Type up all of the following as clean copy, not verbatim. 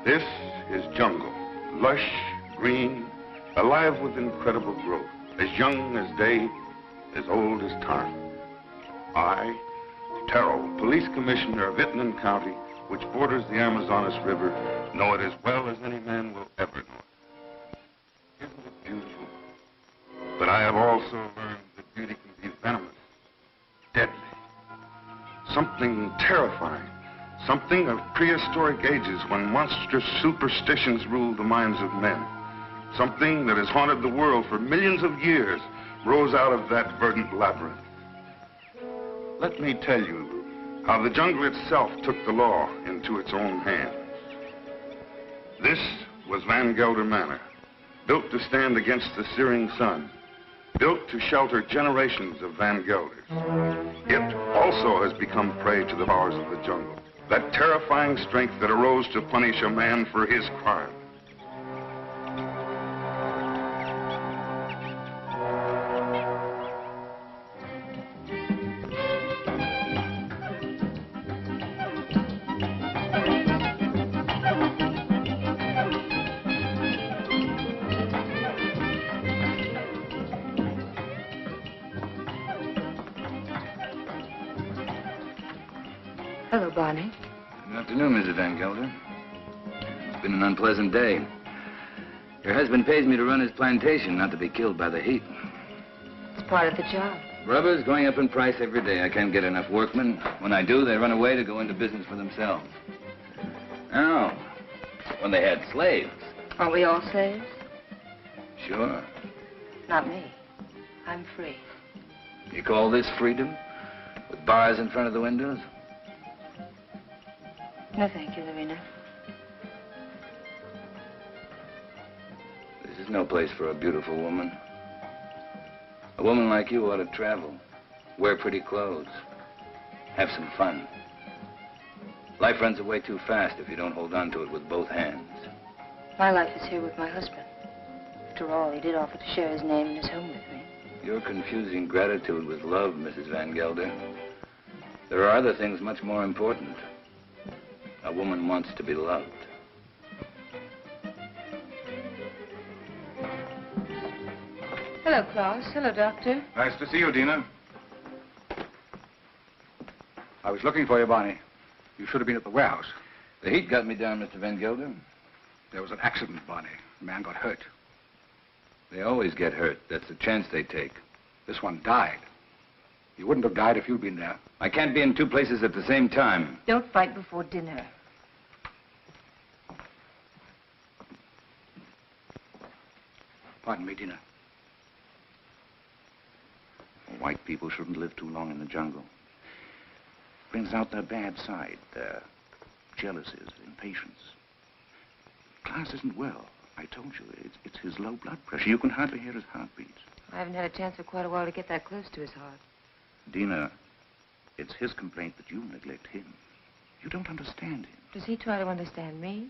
This is jungle, lush, green, alive with incredible growth, as young as day, as old as time. I, Taro, police commissioner of Payton County, which borders the Amazonas River, know it as well as any man will ever know it. Isn't it beautiful? But I have also learned that beauty can be venomous, deadly, something terrifying, something of prehistoric ages when monstrous superstitions ruled the minds of men. Something that has haunted the world for millions of years rose out of that verdant labyrinth. Let me tell you how the jungle itself took the law into its own hands. This was Van Gelder Manor, built to stand against the searing sun, built to shelter generations of Van Gelders. It also has become prey to the powers of the jungle, that terrifying strength that arose to punish a man for his crime. Hello, Barney. Good afternoon, Mrs. Van Gelder. It's been an unpleasant day. Your husband pays me to run his plantation, not to be killed by the heat. It's part of the job. Rubber's going up in price every day. I can't get enough workmen. When I do, they run away to go into business for themselves. Oh, when they had slaves. Aren't we all slaves? Sure. Not me. I'm free. You call this freedom? With bars in front of the windows? No, thank you, Lorena. This is no place for a beautiful woman. A woman like you ought to travel, wear pretty clothes, have some fun. Life runs away too fast if you don't hold on to it with both hands. My life is here with my husband. After all, he did offer to share his name and his home with me. You're confusing gratitude with love, Mrs. Van Gelder. There are other things much more important. A woman wants to be loved. Hello, Klaus. Hello, Doctor. Nice to see you, Dina. I was looking for you, Barney. You should have been at the warehouse. The heat got me down, Mr. Van Gelder. There was an accident, Barney. A man got hurt. They always get hurt. That's the chance they take. This one died. He wouldn't have died if you'd been there. I can't be in two places at the same time. Don't fight before dinner. Pardon me, Dina. White people shouldn't live too long in the jungle. Brings out their bad side, their jealousies, impatience. Klaus isn't well. I told you, it's his low blood pressure. You can hardly hear his heartbeat. I haven't had a chance for quite a while to get that close to his heart. Dina, it's his complaint that you neglect him. You don't understand him. Does he try to understand me?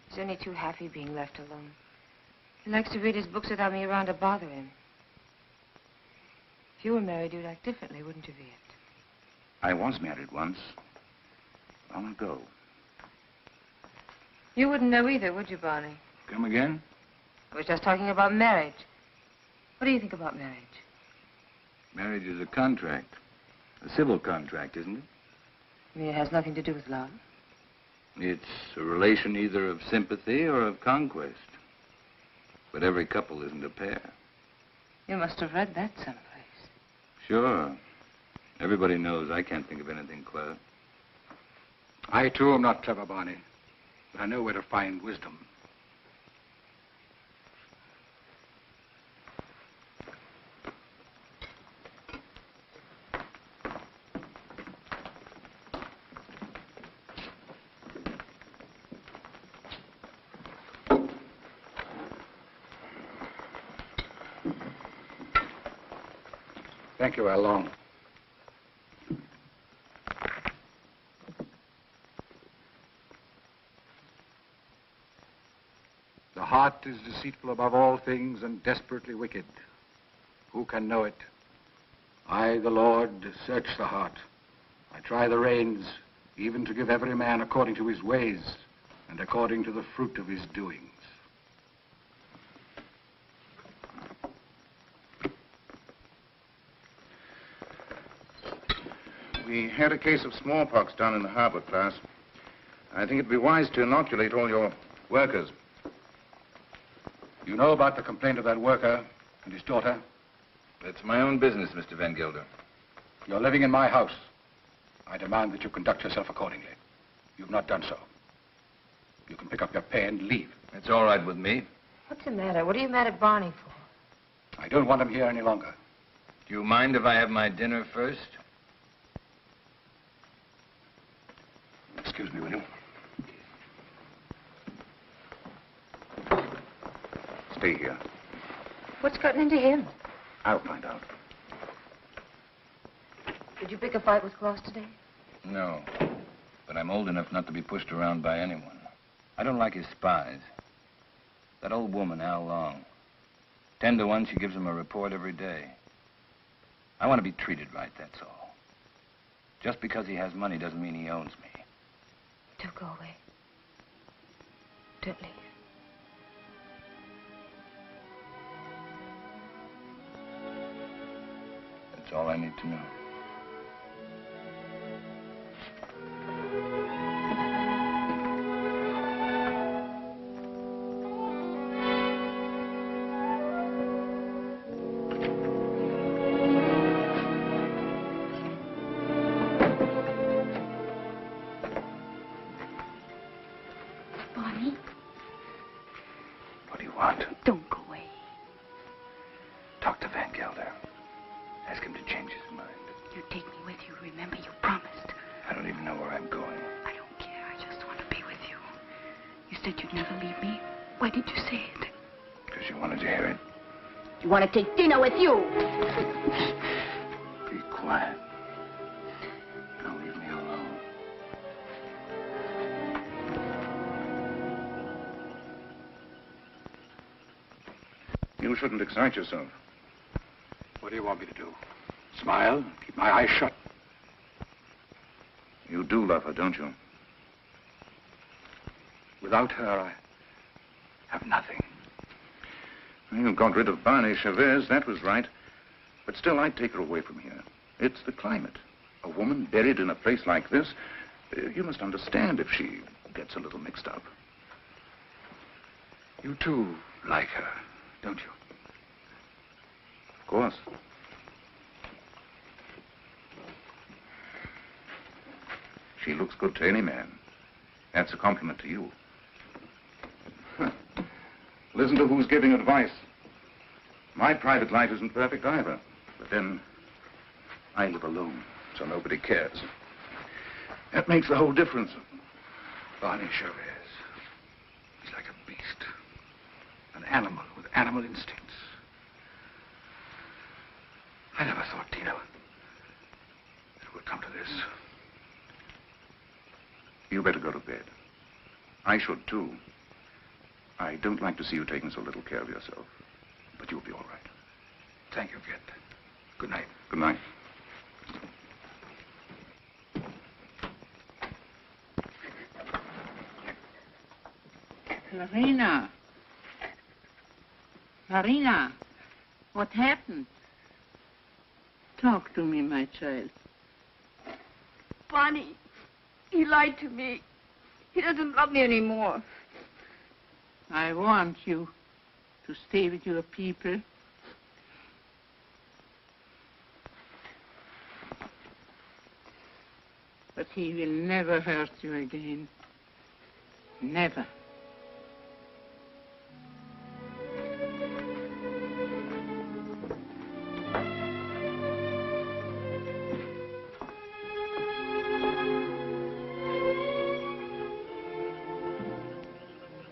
He's only too happy being left alone. He likes to read his books without me around to bother him. If you were married, you'd act differently, wouldn't you, Viet? I was married once. Long ago. You wouldn't know either, would you, Barney? Come again? I was just talking about marriage. What do you think about marriage? Marriage is a contract. A civil contract, isn't it? You mean it has nothing to do with love? It's a relation either of sympathy or of conquest. But every couple isn't a pair. You must have read that someplace. Sure. Everybody knows I can't think of anything clever. I, too, am not clever, Barney. But I know where to find wisdom. Thank you, Along. The heart is deceitful above all things and desperately wicked. Who can know it? I, the Lord, search the heart. I try the reins, even to give every man according to his ways and according to the fruit of his doings. We had a case of smallpox down in the harbor, class. I think it'd be wise to inoculate all your workers. You know about the complaint of that worker and his daughter? It's my own business, Mr. Van Gelder. You're living in my house. I demand that you conduct yourself accordingly. You've not done so. You can pick up your pay and leave. It's all right with me. What's the matter? What are you mad at Barney for? I don't want him here any longer. Do you mind if I have my dinner first? Excuse me, will you? Stay here. What's gotten into him? I'll find out. Did you pick a fight with Claus today? No. But I'm old enough not to be pushed around by anyone. I don't like his spies. That old woman, Al Long. 10 to 1, she gives him a report every day. I want to be treated right, that's all. Just because he has money doesn't mean he owns me. Do go away. Don't leave. That's all I need to know. Barney? What do you want? Don't go away. Talk to Van Gelder. Ask him to change his mind. You take me with you. Remember, you promised. I don't even know where I'm going. I don't care. I just want to be with you. You said you'd never leave me. Why did you say it? Because you wanted to hear it. You want to take Dina with you. Be quiet. Now leave me alone. You shouldn't excite yourself. What do you want me to do? Smile? Keep my eyes shut? You do love her, don't you? Without her, I have nothing. You got rid of Barney Chavez, that was right. But still, I'd take her away from here. It's the climate. A woman buried in a place like this, you must understand if she gets a little mixed up. You too like her, don't you? Of course. She looks good to any man. That's a compliment to you. Listen to who's giving advice. My private life isn't perfect either. But then, I live alone, so nobody cares. That makes the whole difference. Barney Chavez. He's like a beast. An animal with animal instincts. I never thought, Dina, it would come to this. You better go to bed. I should, too. I don't like to see you taking so little care of yourself. But you'll be all right. Thank you, Kit. Good night. Good night. Marina. Marina, what happened? Talk to me, my child. Barney, he lied to me. He doesn't love me anymore. I want you to stay with your people. But he will never hurt you again. Never.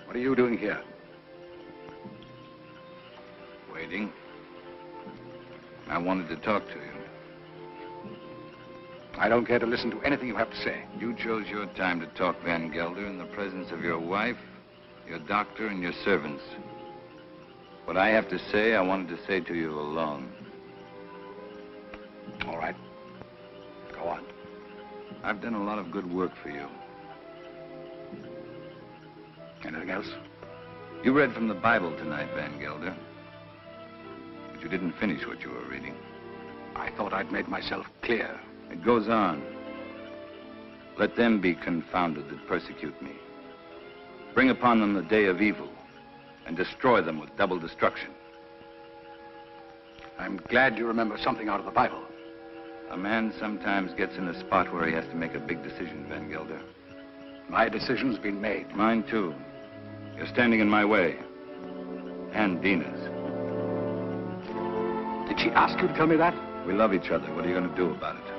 What are you doing here? Waiting. I wanted to talk to you. I don't care to listen to anything you have to say. You chose your time to talk, Van Gelder, in the presence of your wife, your doctor, and your servants. What I have to say, I wanted to say to you alone. All right. Go on. I've done a lot of good work for you. Anything else? You read from the Bible tonight, Van Gelder. But you didn't finish what you were reading. I thought I'd made myself clear. It goes on. Let them be confounded that persecute me. Bring upon them the day of evil, and destroy them with double destruction. I'm glad you remember something out of the Bible. A man sometimes gets in a spot where he has to make a big decision, Van Gelder. My decision's been made. Mine, too. You're standing in my way. And Dina's. Did she ask you to tell me that? We love each other. What are you going to do about it?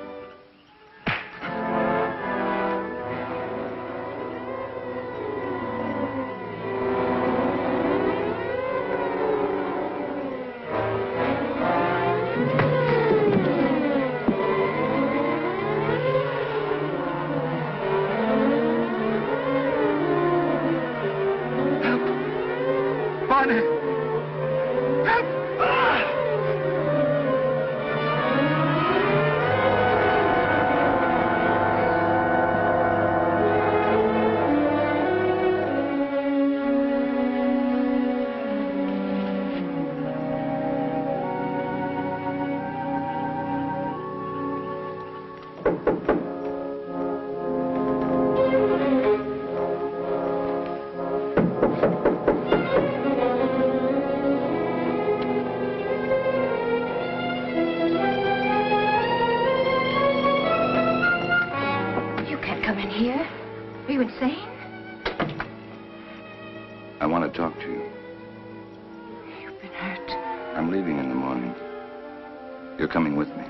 I want to talk to you. You've been hurt. I'm leaving in the morning. You're coming with me.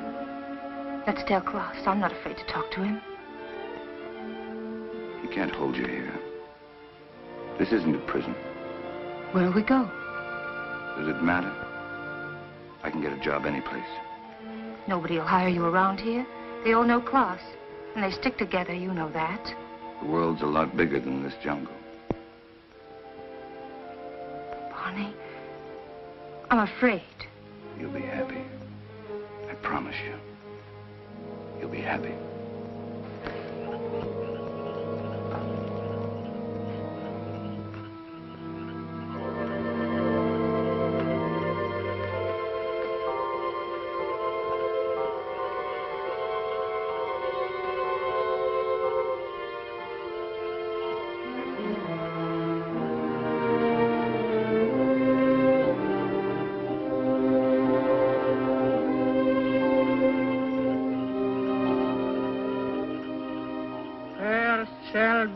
Let's tell Klaus. I'm not afraid to talk to him. He can't hold you here. This isn't a prison. Where'll we go? Does it matter? I can get a job anyplace. Nobody will hire you around here. They all know Klaus. And they stick together, you know that. The world's a lot bigger than this jungle. Barney, I'm afraid. You'll be happy. I promise you. You'll be happy.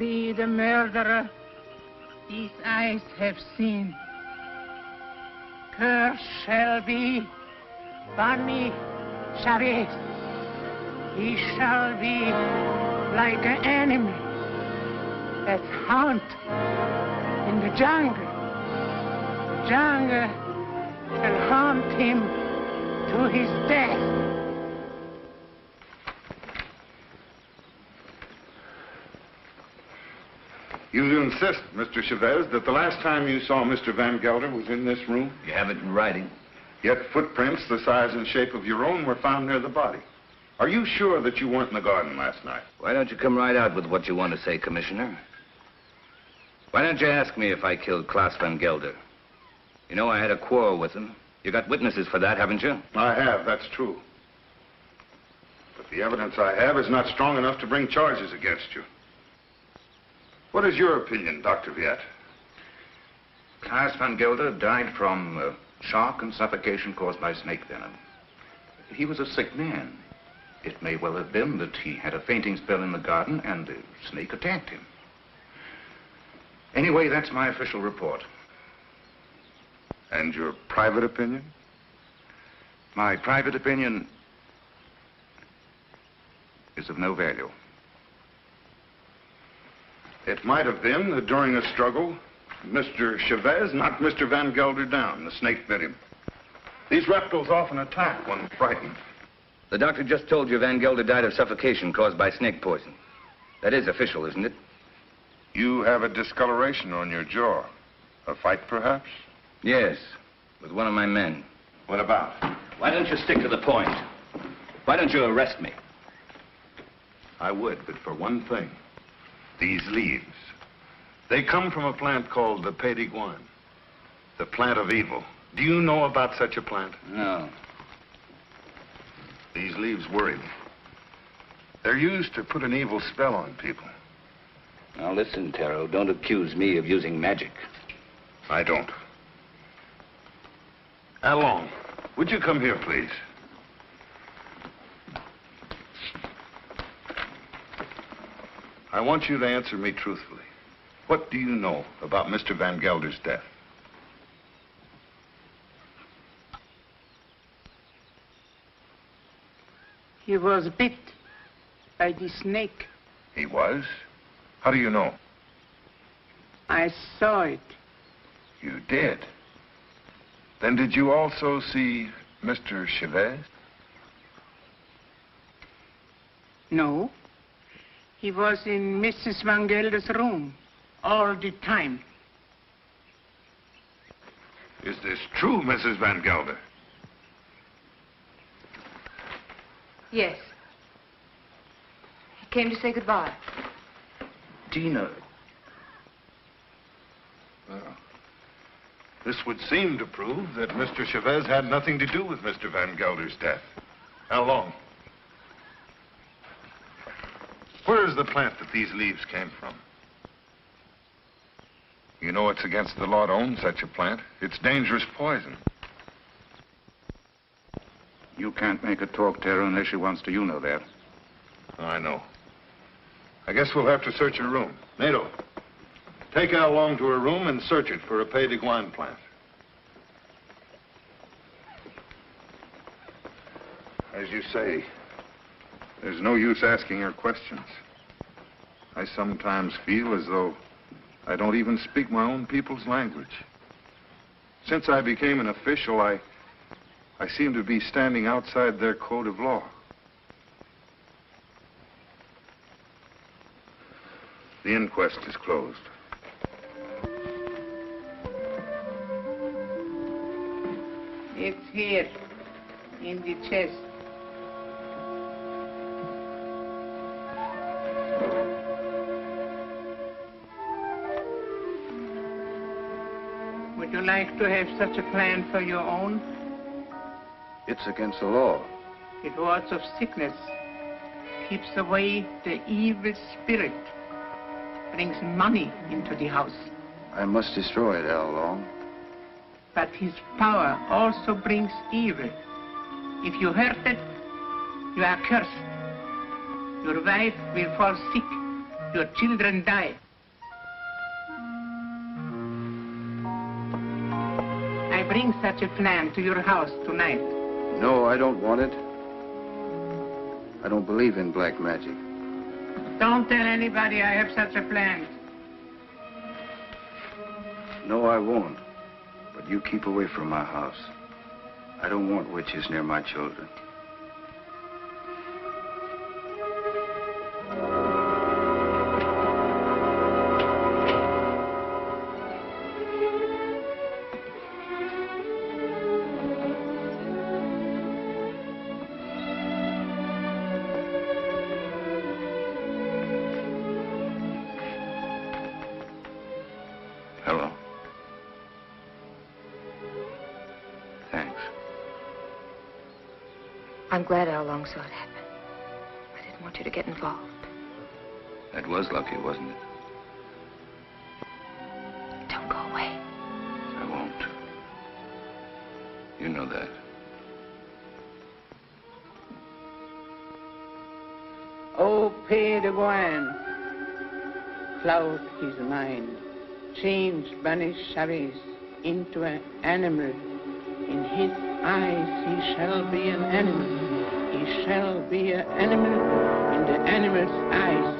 Be the murderer these eyes have seen. Cursed shall be Barney Chavez. He shall be like an enemy that hunt in the jungle. The jungle shall hunt him to his death. You insist, Mr. Chavez, that the last time you saw Mr. Van Gelder was in this room? You have it in writing. Yet footprints the size and shape of your own were found near the body. Are you sure that you weren't in the garden last night? Why don't you come right out with what you want to say, Commissioner? Why don't you ask me if I killed Klaus Van Gelder? You know I had a quarrel with him. You got witnesses for that, haven't you? I have, that's true. But the evidence I have is not strong enough to bring charges against you. What is your opinion, Dr. Viet? Klaus Van Gelder died from shock and suffocation caused by snake venom. He was a sick man. It may well have been that he had a fainting spell in the garden and the snake attacked him. Anyway, that's my official report. And your private opinion? My private opinion is of no value. It might have been that during a struggle, Mr. Chavez knocked Mr. Van Gelder down. The snake bit him. These reptiles often attack when frightened. The doctor just told you Van Gelder died of suffocation caused by snake poison. That is official, isn't it? You have a discoloration on your jaw. A fight, perhaps? Yes, with one of my men. What about? Why don't you stick to the point? Why don't you arrest me? I would, but for one thing. These leaves. They come from a plant called the Payton, the plant of evil. Do you know about such a plant? No. These leaves worry me. They're used to put an evil spell on people. Now listen, Taro, don't accuse me of using magic. I don't. Along, would you come here, please? I want you to answer me truthfully. What do you know about Mr. Van Gelder's death? He was bit by the snake. He was? How do you know? I saw it. You did? Then did you also see Mr. Chavez? No. He was in Mrs. Van Gelder's room all the time. Is this true, Mrs. Van Gelder? Yes. He came to say goodbye. Dina. Well, this would seem to prove that Mr. Chavez had nothing to do with Mr. Van Gelder's death. How long? Where is the plant that these leaves came from? You know it's against the law to own such a plant. It's dangerous poison. You can't make her talk, Taro, unless she wants to. You know that. I know. I guess we'll have to search her room. Nato, take Al along to her room and search it for a Payton plant. As you say, there's no use asking her questions. I sometimes feel as though I don't even speak my own people's language. Since I became an official, I seem to be standing outside their code of law. The inquest is closed. It's here, in the chest. Would you like to have such a plan for your own? It's against the law. It wards off sickness, keeps away the evil spirit, brings money into the house. I must destroy it, Al Long. But his power also brings evil. If you hurt it, you are cursed. Your wife will fall sick. Your children die. I bring such a plan to your house tonight. No, I don't want it. I don't believe in black magic. Don't tell anybody I have such a plan. No, I won't. But you keep away from my house. I don't want witches near my children. Hello. Thanks. I'm glad Al Long saw it happen. I didn't want you to get involved. That was lucky, wasn't it? Don't go away. I won't. You know that. Oh, Payton, cloud his mind, change Barney Chavez into an animal. In his eyes he shall be an animal. He shall be an animal in the animal's eyes.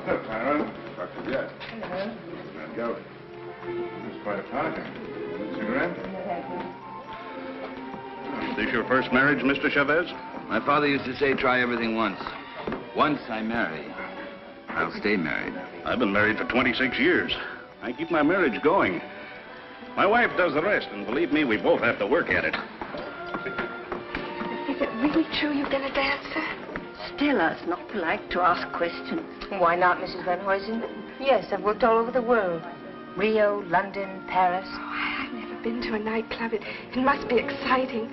Hello, Taro. Dr. Jett. Hello. Van Gelder. It's quite a party. Cigarette? Is this your first marriage, Mr. Chavez? My father used to say, try everything once. Once I marry, I'll stay married. I've been married for 26 years. I keep my marriage going. My wife does the rest, and believe me, we both have to work at it. Is it really true you've been a dancer? Stella, it's not polite to ask questions. Why not, Mrs. Van Huysen? Yes, I've worked all over the world. Rio, London, Paris. Oh, I've never been to a nightclub. It must be exciting.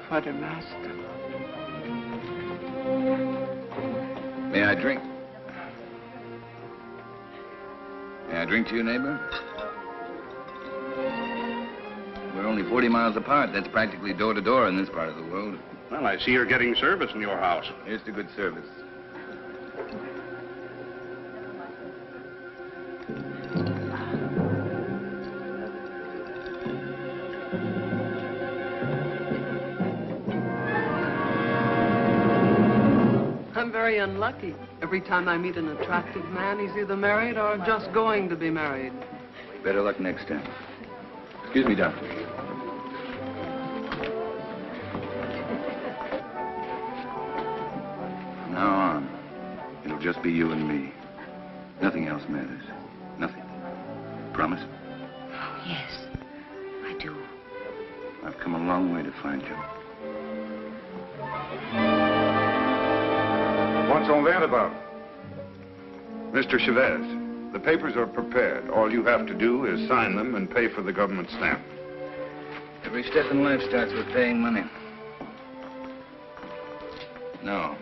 For the master. May I drink? May I drink to you, neighbor? We're only 40 miles apart. That's practically door to door in this part of the world. Well, I see you're getting service in your house. Here's to good service. I'm very unlucky. Every time I meet an attractive man, he's either married or just going to be married. Better luck next time. Excuse me, doctor. From now on, it'll just be you and me. Nothing else matters. Nothing. Promise? Oh, yes, I do. I've come a long way to find you. What's all that about? Mr. Chavez, the papers are prepared. All you have to do is sign them and pay for the government stamp. Every step in life starts with paying money. No,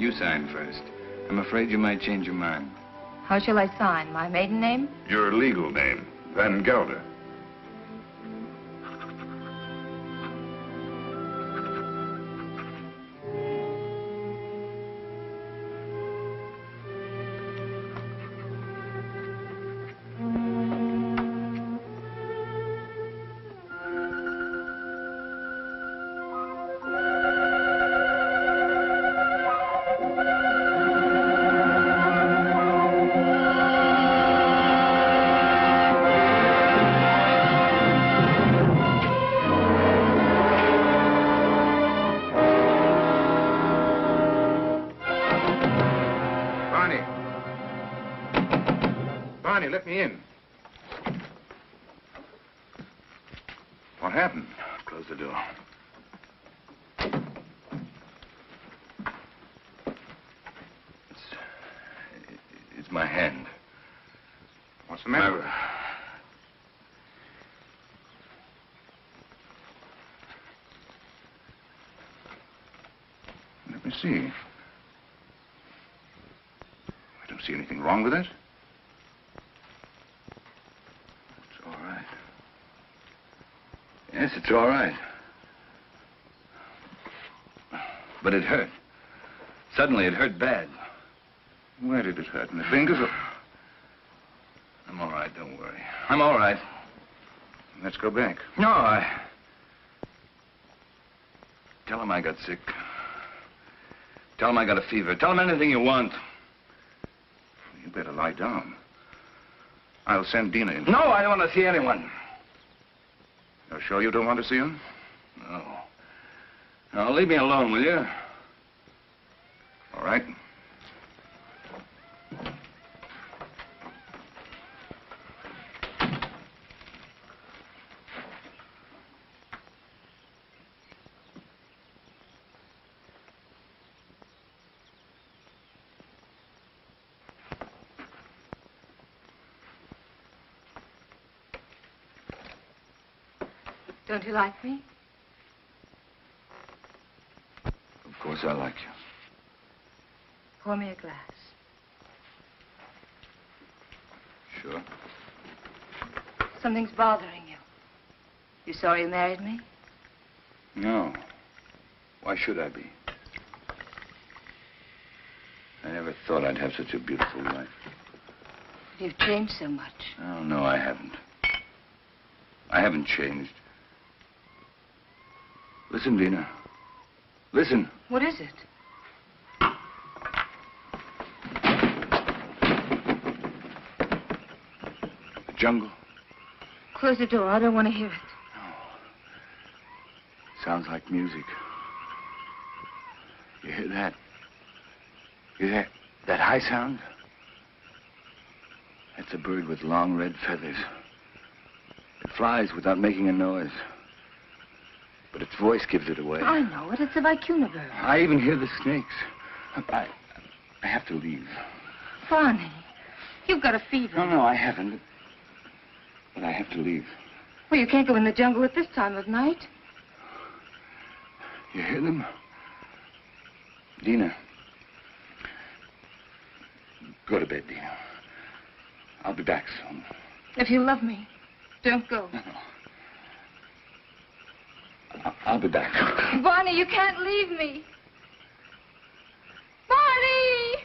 you sign first. I'm afraid you might change your mind. How shall I sign? My maiden name? Your legal name, Van Gelder. Barney, let me in. What happened? Close the door. It's my hand. What's the matter? Let me see. I don't see anything wrong with it. It's all right. Yes, it's all right. But it hurt. Suddenly, it hurt bad. Where did it hurt? In the fingers or... I'm all right, don't worry. I'm all right. Let's go back. No, Tell him I got sick. Tell him I got a fever. Tell him anything you want. You better lie down. I'll send Dina in. No, I don't want to see anyone. You're sure you don't want to see him? No. Now, leave me alone, will you? All right. Don't you like me? Of course I like you. Pour me a glass. Sure. Something's bothering you. You sorry you married me? No. Why should I be? I never thought I'd have such a beautiful life. But you've changed so much. Oh, no, I haven't. I haven't changed. Listen, Dina. Listen. What is it? The jungle. Close the door. I don't want to hear it. Sounds like music. You hear that? You hear that high sound? That's a bird with long red feathers. It flies without making a noise. But its voice gives it away. I know it. It's the vicuna bird. I even hear the snakes. I have to leave. Barney, you've got a fever. No, I haven't. But I have to leave. Well, you can't go in the jungle at this time of night. You hear them? Dina. Go to bed, Dina. I'll be back soon. If you love me, don't go. No. I'll be back. Barney, you can't leave me. Barney!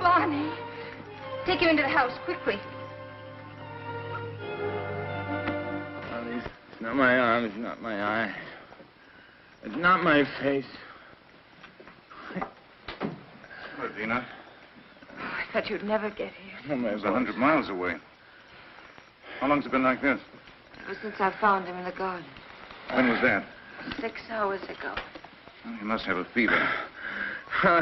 Barney, take him into the house, quickly. It's not my arm, it's not my eye. It's not my face. What, Dina? I thought you'd never get here. Oh, my It was 100 miles away. How long's it been like this? Ever since I found him in the garden. When was that? 6 hours ago. Well, he must have a fever. No,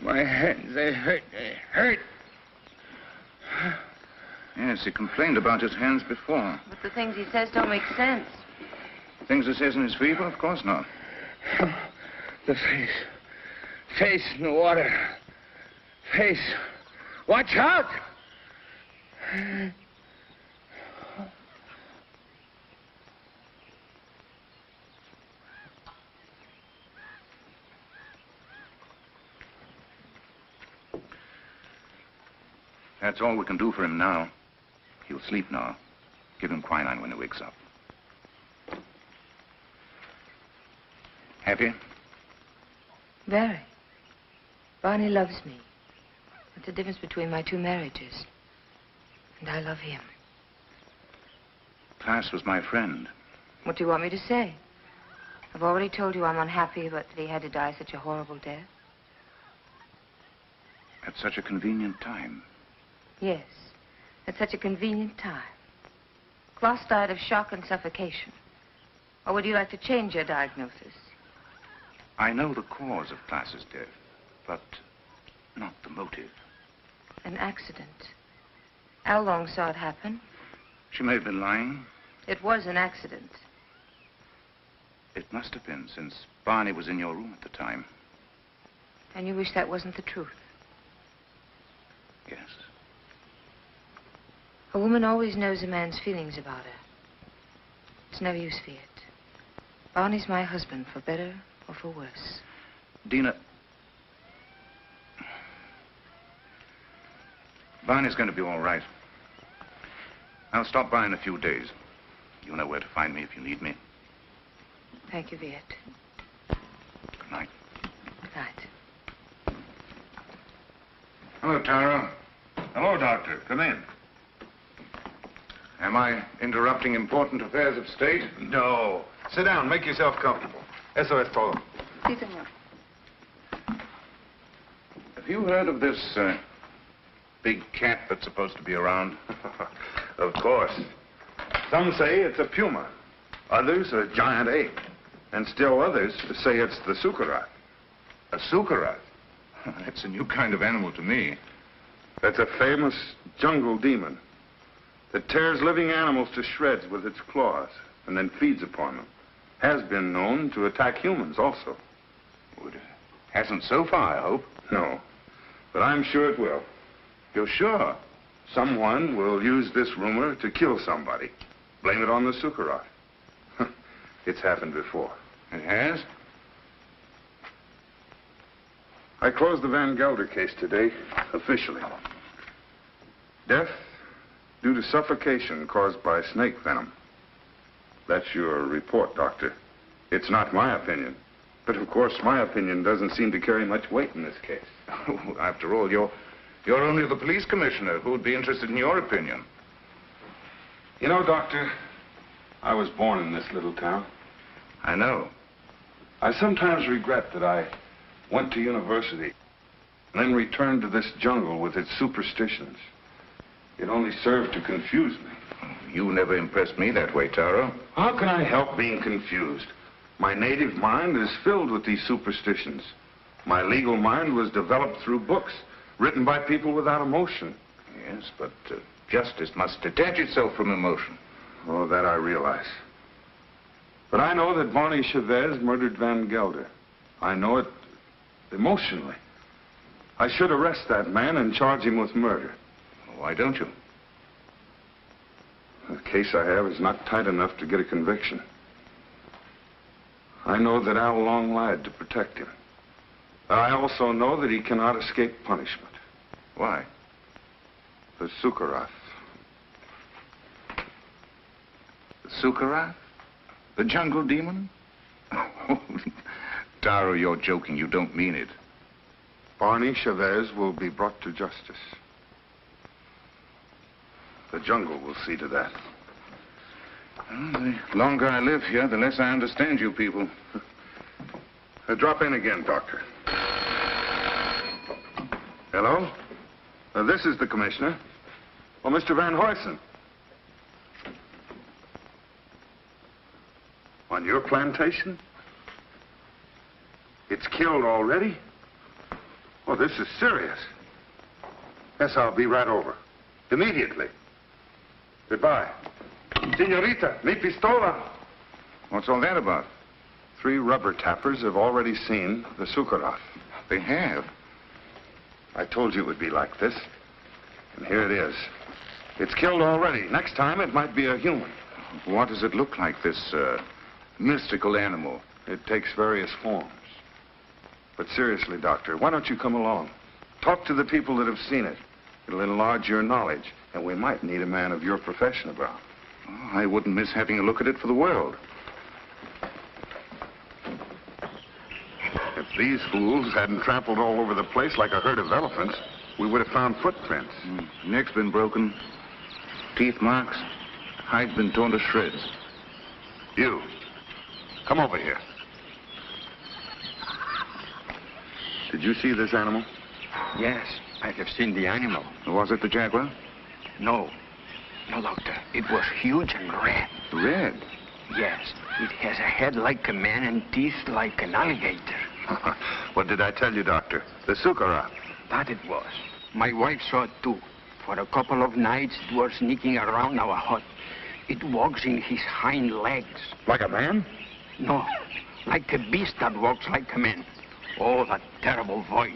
my hands, they hurt. They hurt. Yes, he complained about his hands before. But the things he says don't make sense. Things he says in his fever? Of course not. The face. Face in the water. Face. Watch out! That's all we can do for him now. He'll sleep now. Give him quinine when he wakes up. Happy? Very. Barney loves me. That's the difference between my 2 marriages. And I love him. Class was my friend. What do you want me to say? I've already told you I'm unhappy about that he had to die such a horrible death. At such a convenient time. Yes, at such a convenient time. Klaus died of shock and suffocation. Or would you like to change your diagnosis? I know the cause of Class's death, but not the motive. An accident. Al Long saw it happen. She may have been lying. It was an accident. It must have been, since Barney was in your room at the time. And you wish that wasn't the truth? Yes. A woman always knows a man's feelings about her. It's no use, Viet. Barney's my husband, for better or for worse. Dina... Barney's going to be all right. I'll stop by in a few days. You know where to find me if you need me. Thank you, Viet. Good night. Good night. Hello, Taro. Hello, Doctor. Come in. Am I interrupting important affairs of state? No. Sit down. Make yourself comfortable. Eso es todo. Sí, señor. Have you heard of this big cat that's supposed to be around? Of course. Some say it's a puma. Others a giant ape. And still others say it's the sukarat. A sukarat? That's a new kind of animal to me. That's a famous jungle demon that tears living animals to shreds with its claws and then feeds upon them. Has been known to attack humans also. Well, it hasn't so far, I hope. No, but I'm sure it will. You're sure? Someone will use this rumor to kill somebody. Blame it on the sukarat. It's happened before. It has? I closed the Van Gelder case today, officially. Death due to suffocation caused by snake venom. That's your report, Doctor. It's not my opinion. But of course, my opinion doesn't seem to carry much weight in this case. After all, you're only the police commissioner. Who would be interested in your opinion? You know, Doctor, I was born in this little town. I know. I sometimes regret that I went to university and then returned to this jungle with its superstitions. It only served to confuse me. You never impressed me that way, Taro. How can I help being confused? My native mind is filled with these superstitions. My legal mind was developed through books written by people without emotion. Yes, but justice must detach itself from emotion. Oh, that I realize. But I know that Barney Chavez murdered Van Gelder. I know it emotionally. I should arrest that man and charge him with murder. Why don't you? The case I have is not tight enough to get a conviction. I know that Al Long lied to protect him. I also know that he cannot escape punishment. Why? The sukarat. The sukarat? The jungle demon? Taro, you're joking. You don't mean it. Barney Chavez will be brought to justice. The jungle will see to that. Well, the longer I live here, the less I understand you people. Drop in again, Doctor. Hello? This is the commissioner. Oh, Mr. Van Huysen. On your plantation? It's killed already? Oh, this is serious. Yes, I'll be right over. Immediately. Goodbye. Senorita, mi pistola. What's all that about? 3 rubber tappers have already seen the sukarat. They have? I told you it would be like this. And here it is. It's killed already. Next time, it might be a human. What does it look like, this mystical animal? It takes various forms. But seriously, Doctor, why don't you come along? Talk to the people that have seen it. It'll enlarge your knowledge, and we might need a man of your profession about. Oh, I wouldn't miss having a look at it for the world. If these fools hadn't trampled all over the place like a herd of elephants, we would have found footprints. Neck's been broken, teeth marks, hide's been torn to shreds. You, come over here. Did you see this animal? Yes, I have seen the animal. Was it the jaguar? No. No, Doctor. It was huge and red. Red? Yes, it has a head like a man and teeth like an alligator. What did I tell you, Doctor? The sukara. That it was. My wife saw it too. For a couple of nights, it was sneaking around our hut. It walks in his hind legs. Like a man? No, like a beast that walks like a man. Oh, that terrible voice.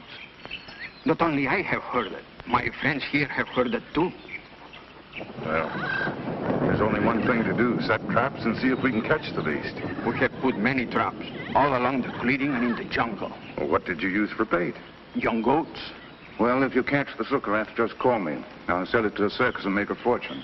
Not only I have heard it, my friends here have heard it too. Well, there's only one thing to do. Set traps and see if we can catch the beast. We have put many traps, all along the clearing and in the jungle. Well, what did you use for bait? Young goats. Well, if you catch the sucarath, just call me. I'll sell it to a circus and make a fortune.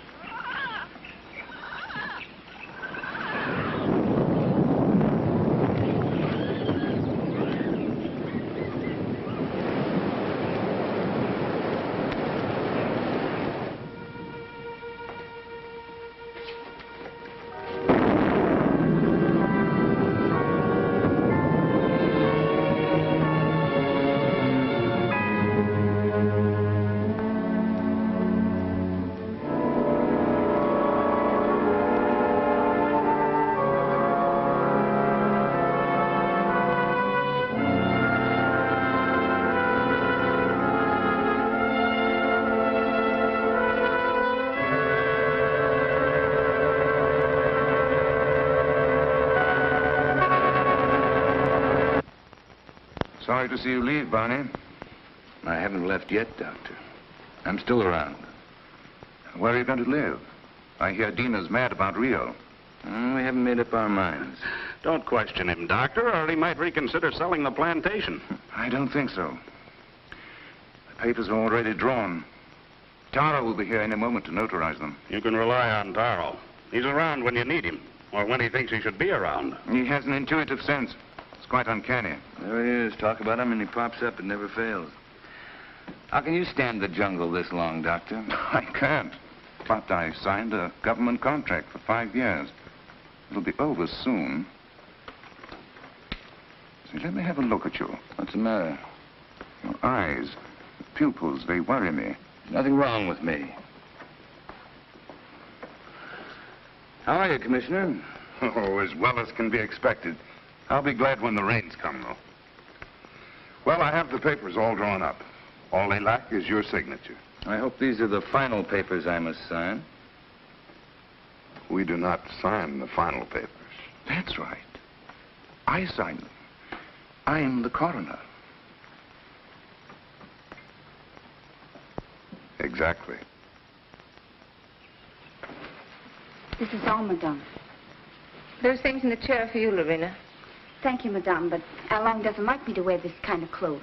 Sorry to see you leave, Barney. I haven't left yet, Doctor. I'm still around. Where are you going to live? I hear Dina's mad about Rio. We haven't made up our minds. Don't question him, Doctor, or he might reconsider selling the plantation. I don't think so. The papers are already drawn. Taro will be here any moment to notarize them. You can rely on Taro. He's around when you need him, or when he thinks he should be around. He has an intuitive sense. It's quite uncanny. There he is. Talk about him and he pops up. It never fails. How can you stand the jungle this long, Doctor? I can't. But I signed a government contract for 5 years. It'll be over soon. See, let me have a look at you. What's the matter? Your eyes, the pupils, they worry me. Nothing wrong with me. How are you, Commissioner? Oh, as well as can be expected. I'll be glad when the rains come, though. Well, I have the papers all drawn up. All they lack is your signature. I hope these are the final papers I must sign. We do not sign the final papers. That's right. I sign them. I'm the coroner. Exactly. This is all, madame. Those things in the chair are for you, Lorena. Thank you, madame, but Alain doesn't like me to wear this kind of clothes.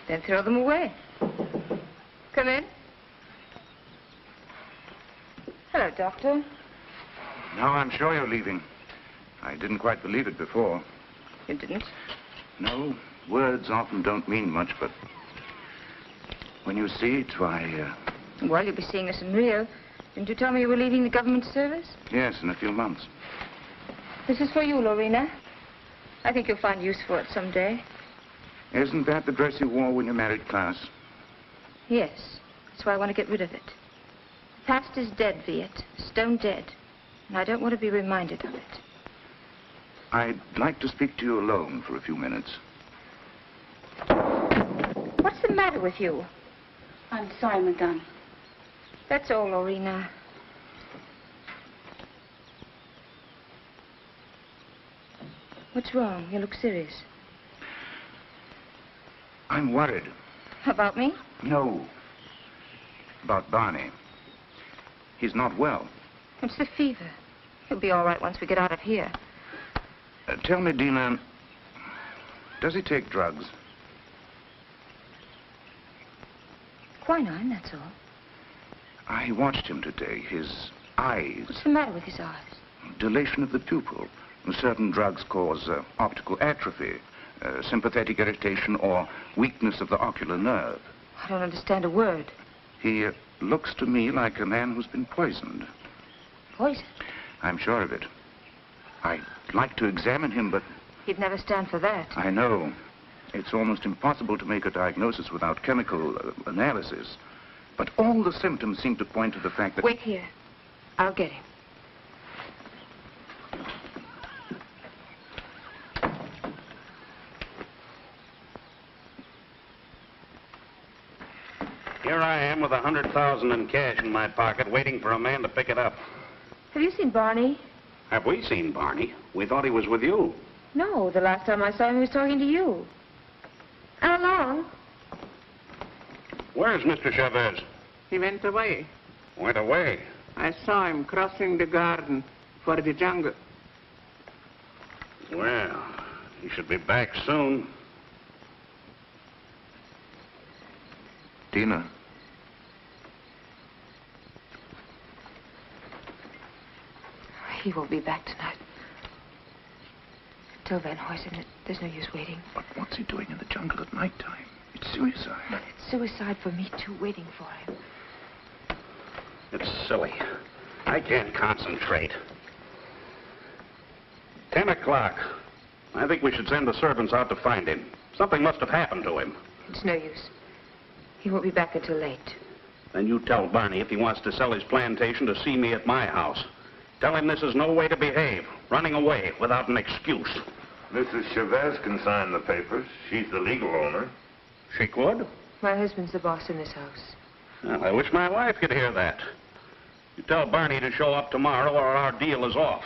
Then throw them away. Come in. Hello, Doctor. Now I'm sure you're leaving. I didn't quite believe it before. You didn't? No, words often don't mean much, but when you see it, why, Well, you'll be seeing us in Rio. Didn't you tell me you were leaving the government service? yes, in a few months. This is for you, Lorena. I think you'll find use for it someday. Isn't that the dress you wore when you married Klaus? Yes. That's why I want to get rid of it. The past is dead, Viet. Stone dead. And I don't want to be reminded of it. I'd like to speak to you alone for a few minutes. What's the matter with you? I'm sorry, madame. That's all, Lorena. What's wrong? You look serious. I'm worried. About me? No. About Barney. He's not well. It's the fever. He'll be all right once we get out of here. Tell me, Dina, does he take drugs? Quinine, that's all. I watched him today. His eyes. What's the matter with his eyes? Dilation of the pupil. Certain drugs cause optical atrophy, sympathetic irritation, or weakness of the ocular nerve. I don't understand a word. He looks to me like a man who's been poisoned. Poison? I'm sure of it. I'd like to examine him, but... He'd never stand for that. I know. It's almost impossible to make a diagnosis without chemical analysis. But all the symptoms seem to point to the fact that... Wait here. I'll get him. Here I am with $100,000 in cash in my pocket, waiting for a man to pick it up. Have you seen Barney? Have we seen Barney? We thought he was with you. No, the last time I saw him, he was talking to you. How long? Where's Mr. Chavez? He went away. Went away. I saw him crossing the garden for the jungle. Well, he should be back soon. Dina. He won't be back tonight. Tell Van Huysen there's no use waiting. But what's he doing in the jungle at night time? It's suicide. But it's suicide for me, too, waiting for him. It's silly. I can't concentrate. 10 o'clock. I think we should send the servants out to find him. Something must have happened to him. It's no use. He won't be back until late. Then you tell Barney if he wants to sell his plantation to see me at my house. Tell him this is no way to behave, running away without an excuse. Mrs. Chavez can sign the papers. She's the legal owner. She could? My husband's the boss in this house. Well, I wish my wife could hear that. You tell Barney to show up tomorrow or our deal is off.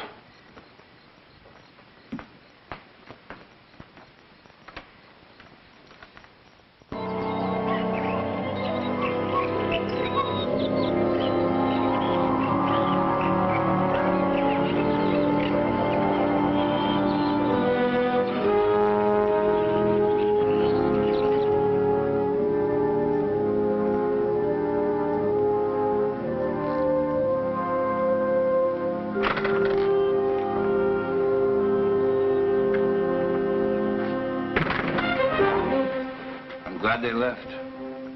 They left.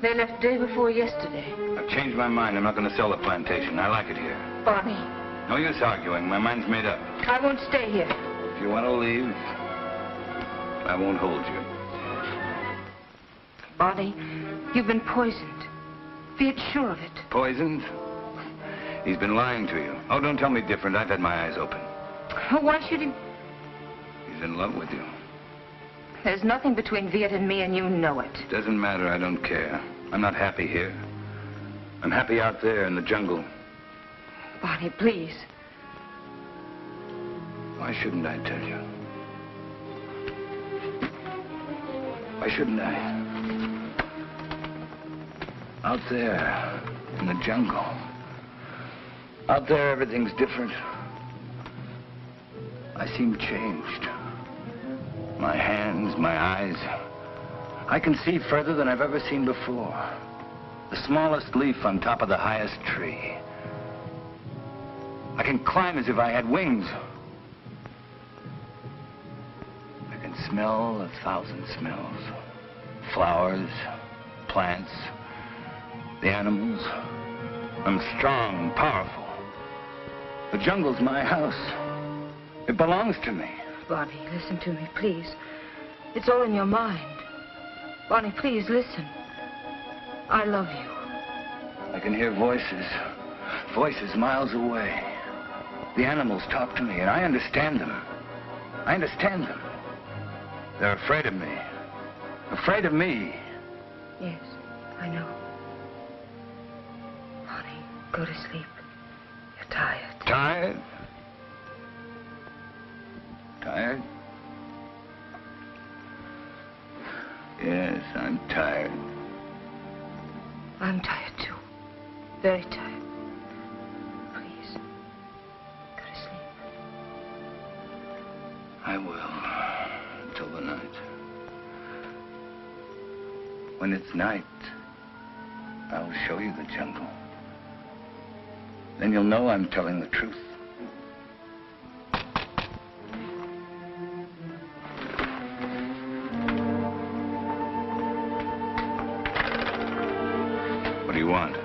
They left day before yesterday. I've changed my mind. I'm not going to sell the plantation. I like it here. Barney. No use arguing. My mind's made up. I won't stay here. If you want to leave, I won't hold you. Barney, you've been poisoned. Be it sure of it. Poisoned? He's been lying to you. Oh, don't tell me different. I've had my eyes open. Oh, why should he? He's in love with you. There's nothing between Viet and me, and you know it. Doesn't matter. I don't care. I'm not happy here. I'm happy out there in the jungle. Barney, please. Why shouldn't I tell you? Why shouldn't I? Out there in the jungle. Out there, everything's different. I seem changed. My hands, my eyes. I can see further than I've ever seen before. The smallest leaf on top of the highest tree. I can climb as if I had wings. I can smell 1,000 smells. Flowers, plants, the animals. I'm strong and powerful. The jungle's my house. It belongs to me. Barney, listen to me, please. It's all in your mind. Barney, please, listen. I love you. I can hear voices. Voices miles away. The animals talk to me, and I understand them. I understand them. They're afraid of me. Afraid of me. Yes, I know. Barney, go to sleep. You're tired. Tired? Tired? Yes, I'm tired. I'm tired, too. Very tired. Please, go to sleep. I will, until the night. When it's night, I'll show you the jungle. Then you'll know I'm telling the truth. What do you want?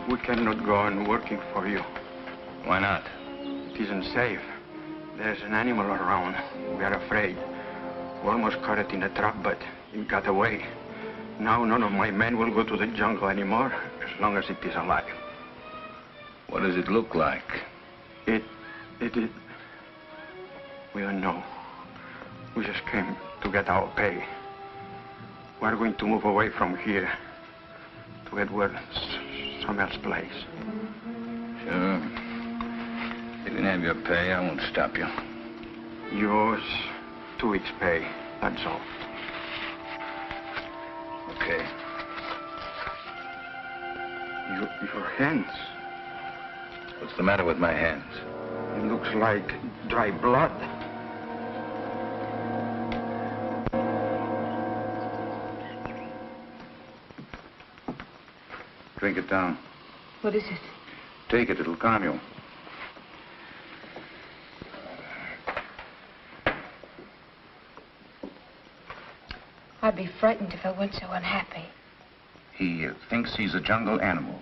We cannot go on working for you. Why not? It isn't safe. There's an animal around. We are afraid. We almost caught it in a trap, but it got away. Now none of my men will go to the jungle anymore, as long as it is alive. What does it look like? It is... We don't know. We just came to get our pay. We're going to move away from here. to Edward Sommer's place. Sure. You can have your pay. I won't stop you. Yours, 2 weeks' pay. That's all. Okay. Your hands. What's the matter with my hands? It looks like dry blood. Drink it down. What is it? Take it, it'll calm you. I'd be frightened if I weren't so unhappy. He thinks he's a jungle animal.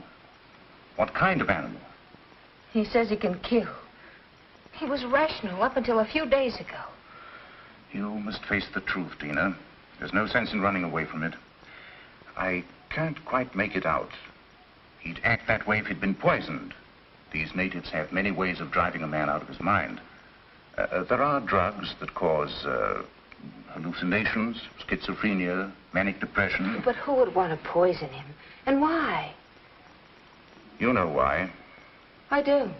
What kind of animal? He says he can kill. He was rational up until a few days ago. You must face the truth, Dina. There's no sense in running away from it. I can't quite make it out. He'd act that way if he'd been poisoned. These natives have many ways of driving a man out of his mind. There are drugs that cause hallucinations, schizophrenia, manic depression. But who would want to poison him? And why? You know why. I don't.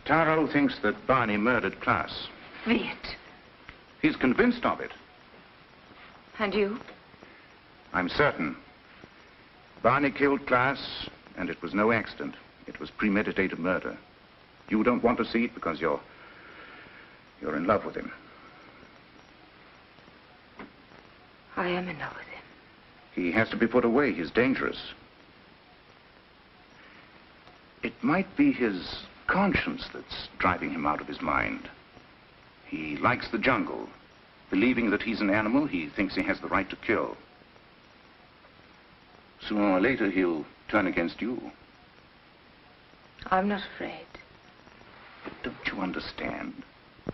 Taro thinks that Barney murdered Klaas. Viet. He's convinced of it. And you? I'm certain. Barney killed Klaas, and it was no accident. It was premeditated murder. You don't want to see it because you're in love with him. I am in love with him. He has to be put away. He's dangerous. It might be his conscience that's driving him out of his mind. He likes the jungle. Believing that he's an animal, he thinks he has the right to kill. Sooner or later, he'll turn against you. I'm not afraid. But don't you understand?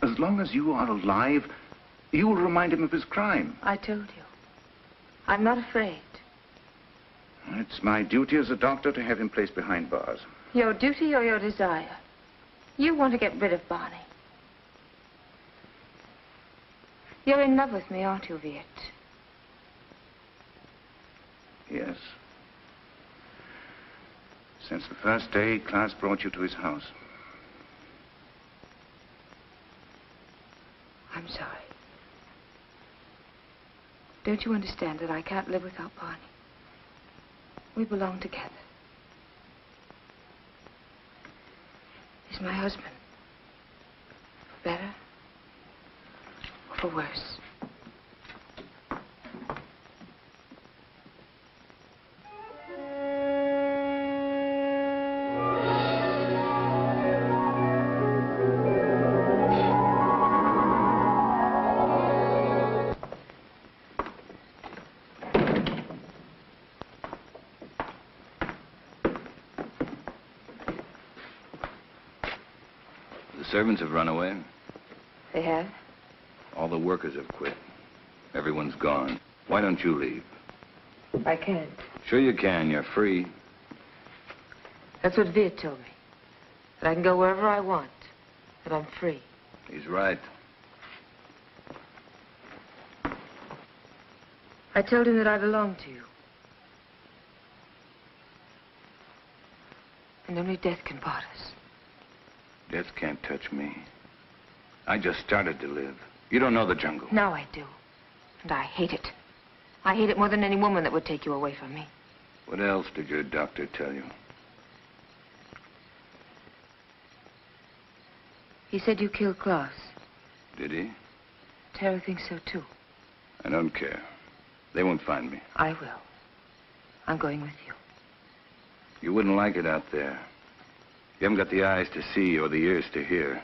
As long as you are alive, you'll remind him of his crime. I told you. I'm not afraid. It's my duty as a doctor to have him placed behind bars. Your duty or your desire? You want to get rid of Barney. You're in love with me, aren't you, Viet? Yes. Since the first day Klaas brought you to his house. I'm sorry. Don't you understand that I can't live without Barney? We belong together. He's my husband. For better or for worse. The servants have run away. They have? All the workers have quit. Everyone's gone. Why don't you leave? I can't. Sure you can. You're free. That's what Viet told me. That I can go wherever I want. That I'm free. He's right. I told him that I belonged to you. And only death can part us. Death can't touch me. I just started to live. You don't know the jungle. Now I do. And I hate it. I hate it more than any woman that would take you away from me. What else did your doctor tell you? He said you killed Klaas. Did he? Taro thinks so, too. I don't care. They won't find me. I will. I'm going with you. You wouldn't like it out there. You haven't got the eyes to see or the ears to hear.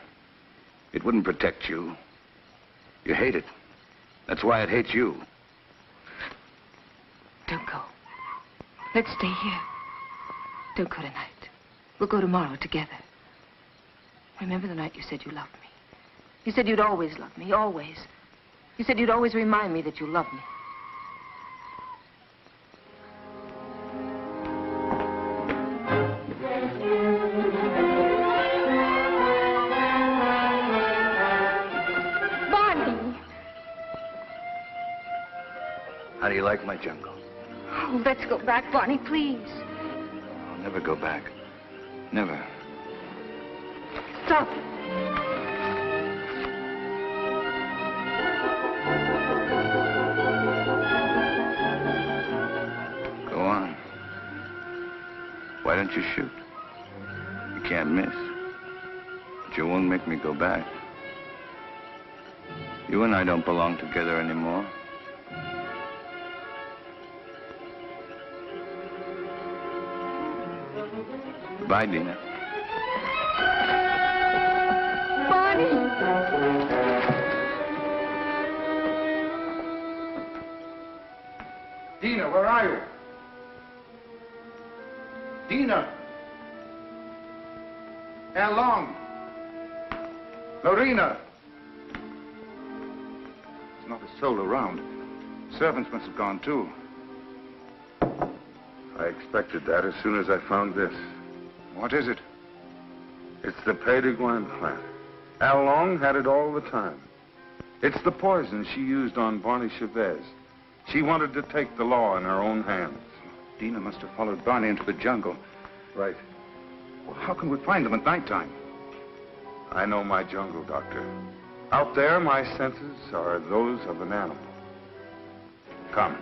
It wouldn't protect you. You hate it. That's why it hates you. Don't go. Let's stay here. Don't go tonight. We'll go tomorrow together. Remember the night you said you loved me? You said you'd always love me, always. You said you'd always remind me that you loved me. How do you like my jungle? Oh, let's go back, Barney, please. I'll never go back. Never. Stop. Go on. Why don't you shoot? You can't miss. But you won't make me go back. You and I don't belong together anymore. Goodbye, Dina. Barney! Dina, where are you? Dina! How long? Lorena! There's not a soul around. Servants must have gone too. I expected that as soon as I found this. What is it? It's the Payton plant. Al Long had it all the time. It's the poison she used on Barney Chavez. She wanted to take the law in her own hands. Dina must have followed Barney into the jungle. Right. Well, how can we find them at nighttime? I know my jungle, Doctor. Out there, my senses are those of an animal. Come.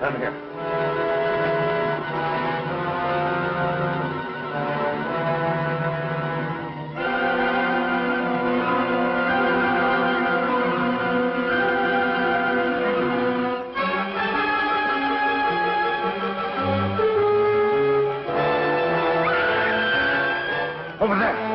Come here. Over there.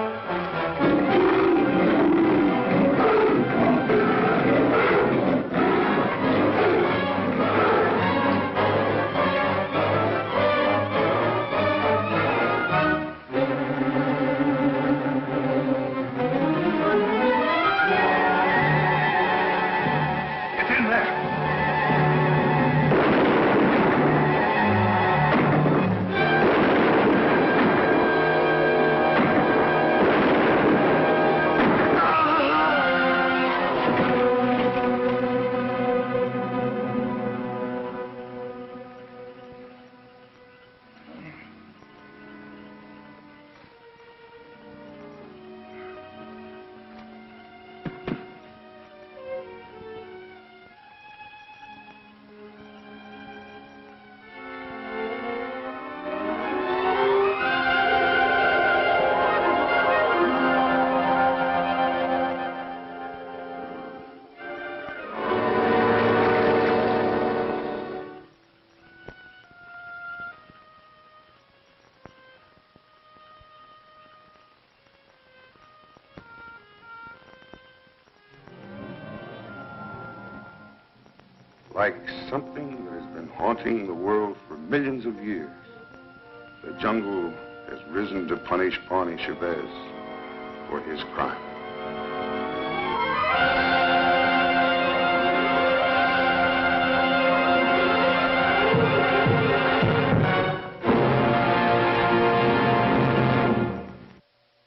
Like something that has been haunting the world for millions of years, the jungle has risen to punish Barney Chavez for his crime.